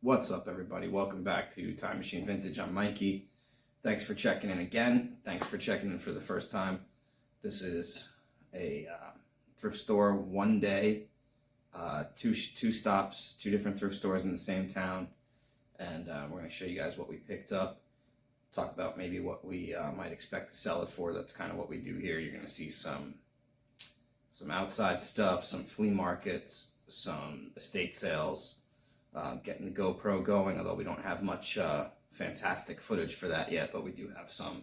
What's up, everybody? Welcome back to Time Machine Vintage. I'm Mikey. Thanks for checking in again. Thanks for checking in for the first time. This is a thrift store, one day, two stops, two different thrift stores in the same town, and we're going to show you guys what we picked up. Talk about maybe what we might expect to sell it for. That's kind of what we do here. You're going to see some outside stuff, some flea markets, some estate sales. Getting the GoPro going, although we don't have much fantastic footage for that yet, but we do have some.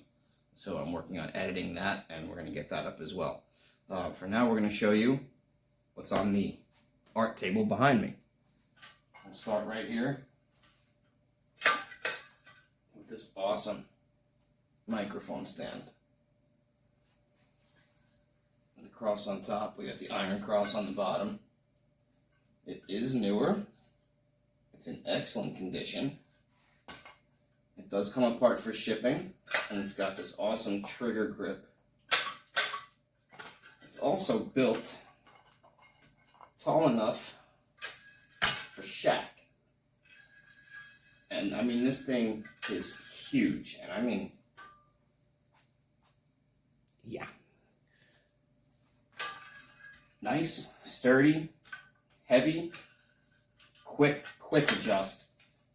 So I'm working on editing that, and we're going to get that up as well. For now, we're going to show you what's on the art table behind me. We'll start right here with this awesome microphone stand. And the cross on top, we got the iron cross on the bottom. It is newer. It's in excellent condition. It does come apart for shipping, and it's got this awesome trigger grip. It's also built tall enough for shack. And I mean, this thing is huge, and I mean, yeah. Nice, sturdy, heavy, quick adjust,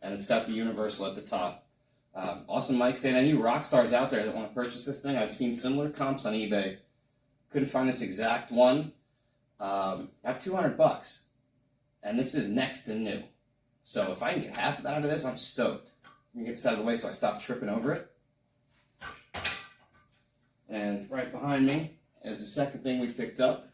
and it's got the universal at the top. Awesome mic stand. Any rock stars out there that want to purchase this thing? I've seen similar comps on eBay. Couldn't find this exact one. About $200, and this is next to new. So if I can get half of that out of this, I'm stoked. Let me get this out of the way so I stop tripping over it. And right behind me is the second thing we picked up.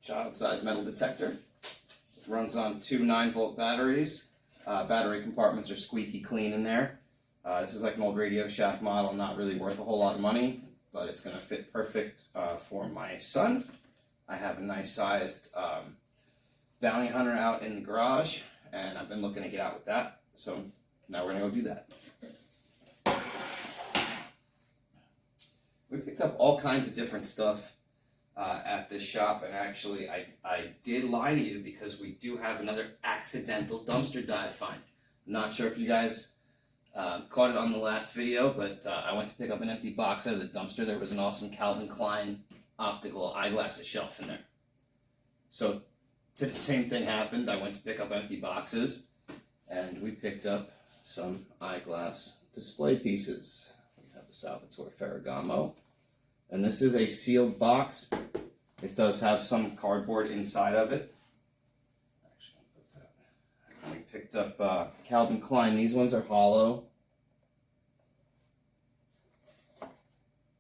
Child-sized metal detector. It runs on two 9-volt batteries. Battery compartments are squeaky clean in there. This is like an old Radio Shack model, not really worth a whole lot of money, but it's going to fit perfect for my son. I have a nice sized bounty hunter out in the garage, and I've been looking to get out with that, so now we're going to go do that. We picked up all kinds of different stuff at this shop, and actually I did lie to you because we do have another accidental dumpster dive find. Not sure if you guys caught it on the last video, but I went to pick up an empty box out of the dumpster. There was an awesome Calvin Klein optical eyeglasses shelf in there. So the same thing happened. I went to pick up empty boxes, and we picked up some eyeglass display pieces. We have the Salvatore Ferragamo. And this is a sealed box. It does have some cardboard inside of it. Actually, I'll put that. We picked up Calvin Klein. These ones are hollow,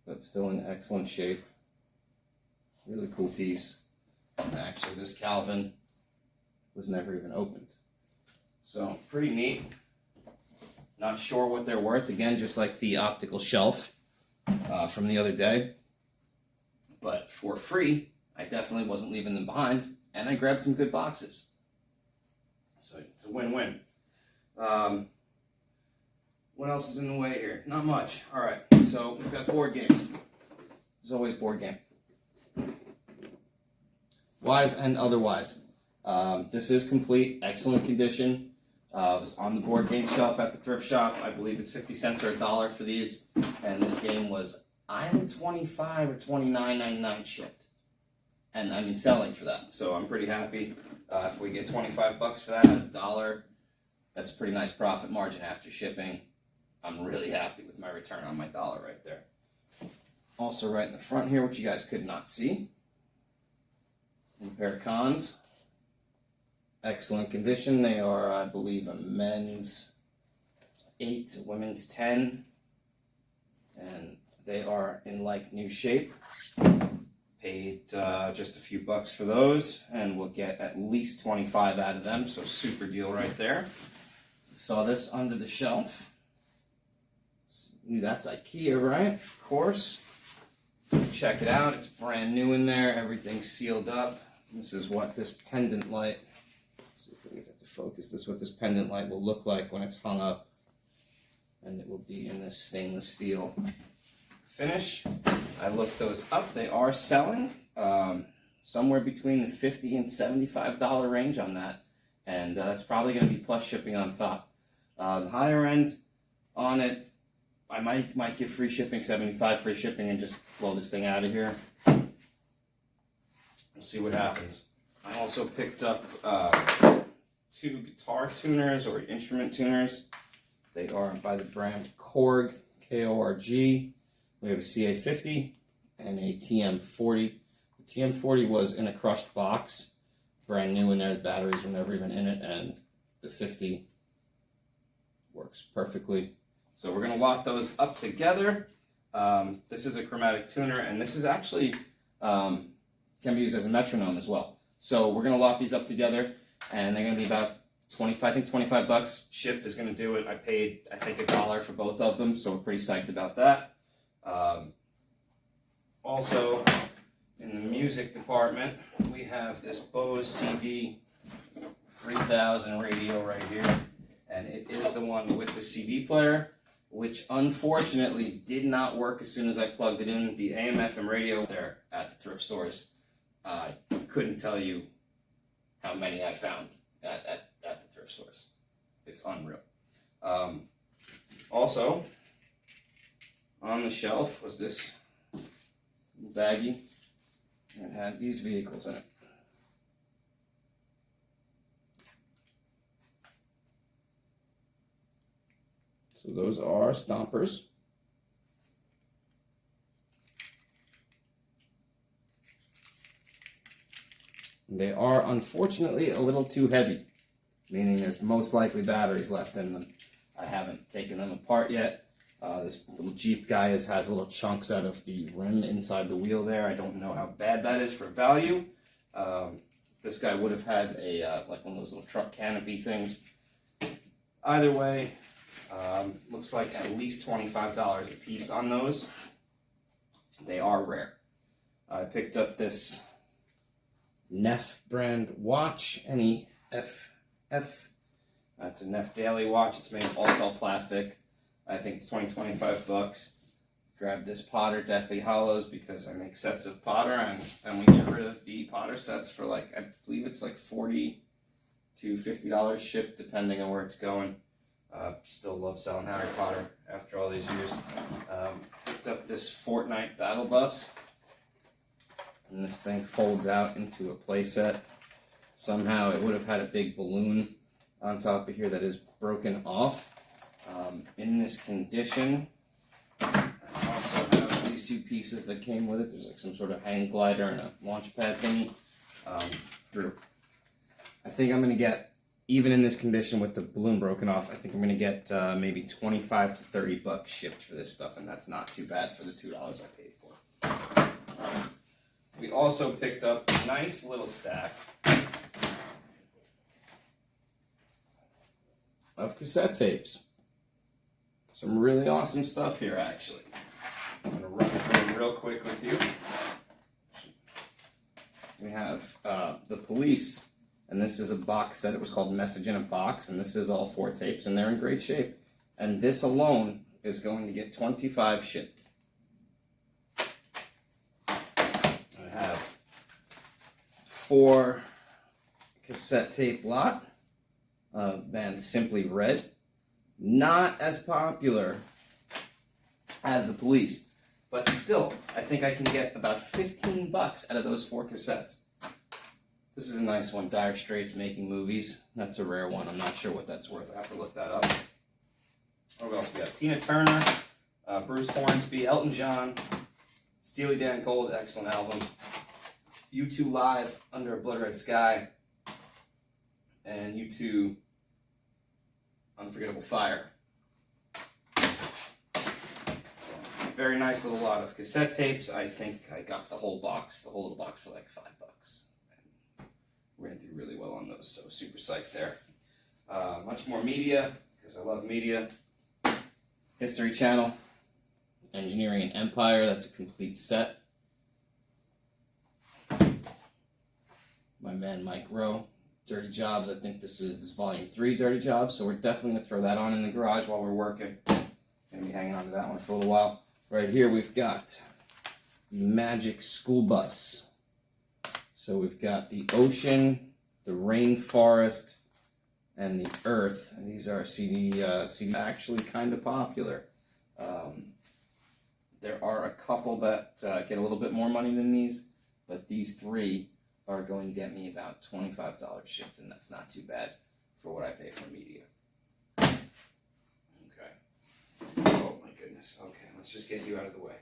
but still in excellent shape. Really cool piece. And actually, this Calvin was never even opened. So, pretty neat. Not sure what they're worth. Again, just like the optical shelf from the other day. But for free, I definitely wasn't leaving them behind, and I grabbed some good boxes. So it's a win-win. What else is in the way here? Not much. All right, so we've got board games. There's always board game. Wise and otherwise. This is complete, excellent condition. It was on the board game shelf at the thrift shop. I believe it's 50 cents or $1 for these, and this game was either $25 or $29.99 shipped, and I mean selling for that. So I'm pretty happy. If we get $25 for that at $1, that's a pretty nice profit margin after shipping. I'm really happy with my return on my dollar right there. Also, right in the front here, which you guys could not see, a pair of cons. Excellent condition. They are, I believe, a men's 8, a women's 10, and they are in like new shape. Paid just a few bucks for those, and we'll get at least 25 out of them, so super deal right there. Saw this under the shelf. Knew that's IKEA, right? Of course. Check it out. It's brand new in there. Everything's sealed up. This is what this pendant light, let's see if we can get that to focus. This is what this pendant light will look like when it's hung up, and it will be in this stainless steel finish. I looked those up. They are selling. somewhere between the $50 and $75 range on that, and that's probably going to be plus shipping on top. The higher end on it, I might give free shipping, $75 free shipping, and just blow this thing out of here. We'll see what happens. I also picked up 2 guitar tuners or instrument tuners. They are by the brand Korg, K-O-R-G. We have a CA50 and a TM40. The TM40 was in a crushed box, brand new in there. The batteries were never even in it, and the 50 works perfectly. So we're going to lock those up together. This is a chromatic tuner, and this is actually can be used as a metronome as well. So we're going to lock these up together, and they're going to be about 25 bucks. Shipped is going to do it. I paid, I think, $1 for both of them, so we're pretty psyched about that. Also, in the music department, we have this Bose CD 3000 radio right here, and it is the one with the CD player, which unfortunately did not work as soon as I plugged it in. The AM/FM radio there at the thrift stores, I couldn't tell you how many I found at the thrift stores. It's unreal. Also, on the shelf was this baggie, and it had these vehicles in it. So those are stompers. They are unfortunately a little too heavy, meaning there's most likely batteries left in them. I haven't taken them apart yet. This little Jeep guy has little chunks out of the rim inside the wheel there. I don't know how bad that is for value. This guy would have had a like one of those little truck canopy things. Either way, looks like at least $25 a piece on those. They are rare. I picked up this Neff brand watch, NEFF. That's a Neff daily watch. It's made of all plastic. I think it's 25 bucks. Grab this Potter Deathly Hollows because I make sets of Potter, and we get rid of the Potter sets for like, I believe it's like $40 to $50 shipped depending on where it's going. Still love selling Harry Potter after all these years. Picked up this Fortnite Battle Bus, and this thing folds out into a playset. Somehow it would have had a big balloon on top of here that is broken off. In this condition, I also have these 2 pieces that came with it. There's like some sort of hang glider and a launch pad thingy. I think I'm going to get, even in this condition with the balloon broken off, I think I'm going to get maybe 25 to 30 bucks shipped for this stuff, and that's not too bad for the $2 I paid for. We also picked up a nice little stack of cassette tapes. Some really awesome stuff here, actually. I'm going to run through them real quick with you. We have The Police, and this is a box set. It was called Message in a Box, and this is all 4 tapes, and they're in great shape. And this alone is going to get 25 shipped. I have 4 cassette tape lot. Band Simply Red. Not as popular as The Police, but still, I think I can get about 15 bucks out of those 4 cassettes. This is a nice one, Dire Straits Making Movies. That's a rare one. I'm not sure what that's worth. I have to look that up. What else we got? Tina Turner, Bruce Hornsby, Elton John, Steely Dan Gold, excellent album. U2 Live, Under a Blood Red Sky, and U2 Unforgettable Fire. Very nice little lot of cassette tapes. I think I got the whole little box for like $5. And we're going to do really well on those, so super psyched there. Much more media, because I love media. History Channel, Engineering and Empire, that's a complete set. My man Mike Rowe, Dirty Jobs, I think this is volume 3 Dirty Jobs, so we're definitely going to throw that on in the garage while we're working. Going to be hanging on to that one for a little while. Right here we've got the Magic School Bus. So we've got the ocean, the rainforest, and the earth. And these are CD actually kind of popular. There are a couple that get a little bit more money than these, but these three are going to get me about $25 shipped, and that's not too bad for what I pay for media. Okay. Oh my goodness. Okay, let's just get you out of the way.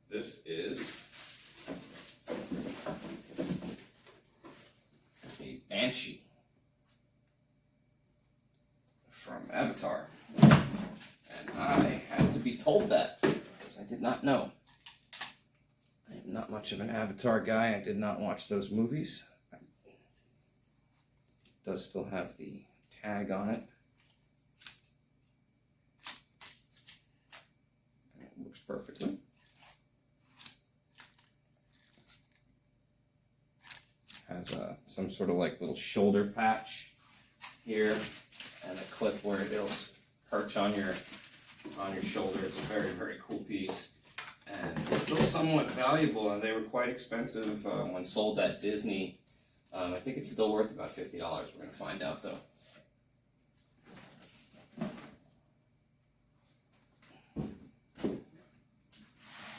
This is a Banshee from Avatar. And I had to be told that because I did not know. I am not much of an Avatar guy. I did not watch those movies. It does still have the tag on it. And it works perfectly. Has some sort of like little shoulder patch here and a clip where it'll perch on your shoulder. It's a very, very cool piece and still somewhat valuable, and they were quite expensive when sold at Disney. I think it's still worth about $50. We're going to find out though.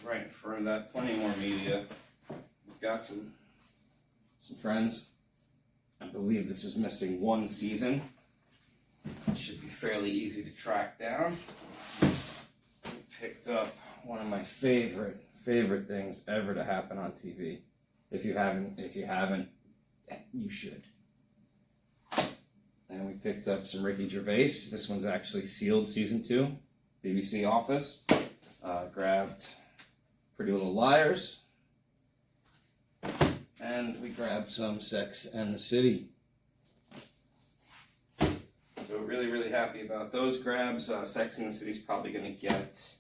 Right in front of that, plenty more media. We've got some friends. I believe this is missing one season. It should be fairly easy to track down. Picked up one of my favorite things ever to happen on TV. If you haven't, you should. And we picked up some Ricky Gervais. This one's actually sealed season 2, BBC Office. Grabbed Pretty Little Liars. And we grabbed some Sex and the City. So really, really happy about those grabs. Sex and the City's probably going to get,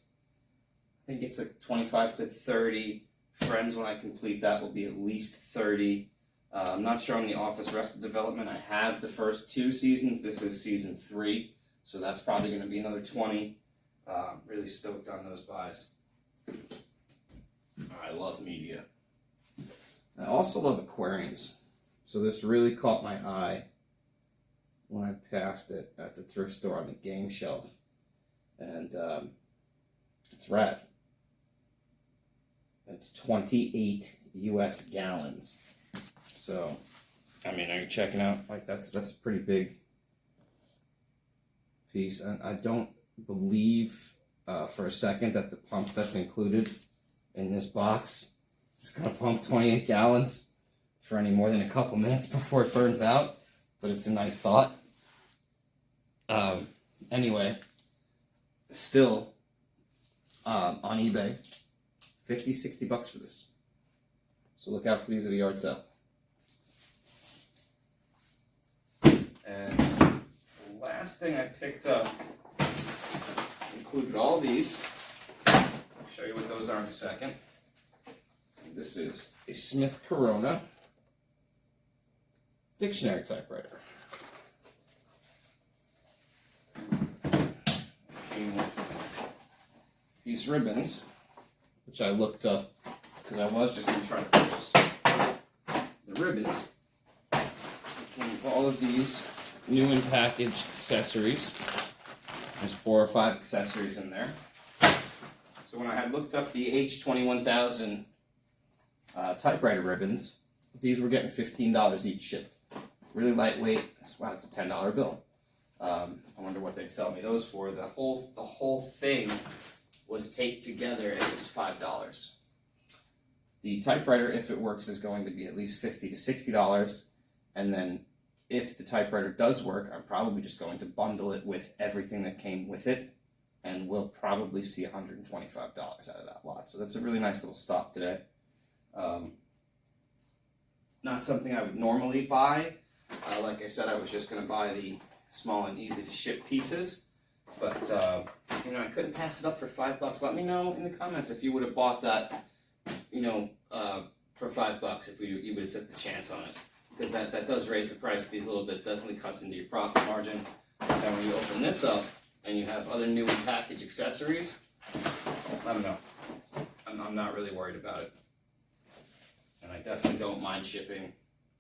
I think it's like 25 to 30. Friends, when I complete that, will be at least 30. I'm not sure on The Office Arrested Development. I have the first 2 seasons. This is season 3. So that's probably going to be another 20. Really stoked on those buys. I love media. I also love aquariums. So this really caught my eye when I passed it at the thrift store on the game shelf. And it's rad. It's 28 US gallons. So, I mean, are you checking out? Like, that's a pretty big piece. And I don't believe for a second that the pump that's included in this box is going to pump 28 gallons for any more than a couple minutes before it burns out. But it's a nice thought. Anyway, still on eBay, $50-$60 for this. So look out for these at a yard sale. And the last thing I picked up included all these. I'll show you what those are in a second. And this is a Smith Corona dictionary typewriter. Came with these ribbons, which I looked up because I was just going to try to purchase the ribbons. It came with all of these new and packaged accessories. There's 4 or 5 accessories in there. So when I had looked up the H21000 typewriter ribbons, these were getting $15 each shipped. Really lightweight. Wow, it's a $10 bill. I wonder what they'd sell me those for. The whole thing was taped together. It was $5. The typewriter, if it works, is going to be at least $50 to $60. And then if the typewriter does work, I'm probably just going to bundle it with everything that came with it, and we'll probably see $125 out of that lot. So that's a really nice little stop today. Not something I would normally buy. Like I said, I was just going to buy the small and easy to ship pieces, but I couldn't pass it up for $5. Let me know in the comments if you would have bought that, for $5 if you would have took the chance on it, because that does raise the price of these a little bit. Definitely cuts into your profit margin. And when you open this up and you have other new and packaged accessories, let me know. I'm not really worried about it. And I definitely don't mind shipping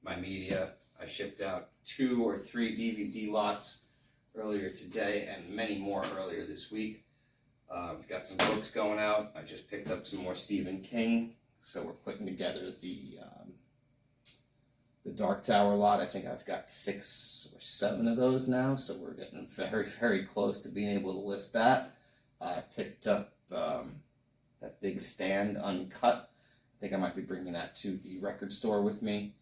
my media. I shipped out 2 or 3 DVD lots earlier today and many more earlier this week. I've got some books going out. I just picked up some more Stephen King, so we're putting together the Dark Tower lot. I think I've got 6 or 7 of those now, so we're getting very, very close to being able to list that. I picked up that big stand uncut. I think I might be bringing that to the record store with me,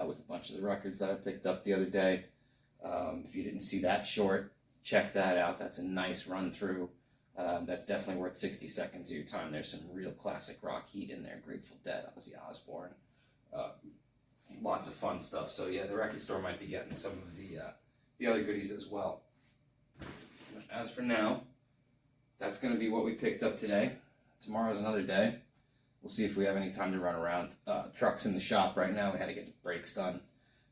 with a bunch of the records that I picked up the other day. If you didn't see that short, check that out. That's a nice run through. That's definitely worth 60 seconds of your time. There's some real classic rock heat in there. Grateful Dead, Ozzy Osbourne, lots of fun stuff. So yeah, the record store might be getting some of the other goodies as well. As for now, that's going to be what we picked up today. Tomorrow's another day. We'll see if we have any time to run around. Truck's in the shop right now. We had to get the brakes done,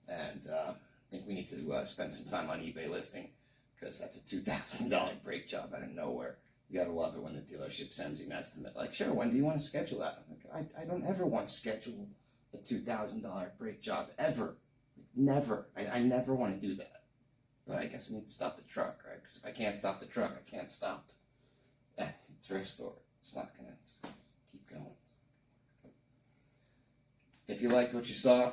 and I think we need to spend some time on eBay listing, because that's a $2,000 brake job out of nowhere. You gotta love it when the dealership sends you an estimate. Like, sure, when do you want to schedule that? I'm like, I don't ever want to schedule a $2,000 brake job, ever. Never. I never want to do that. But I guess I need to stop the truck, right? Because if I can't stop the truck, I can't stop at the thrift store. It's not gonna just keep going. If you liked what you saw,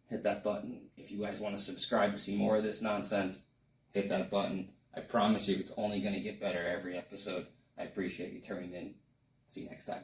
hit that button. If you guys want to subscribe to see more of this nonsense, hit that button. I promise you it's only going to get better every episode. I appreciate you tuning in. See you next time.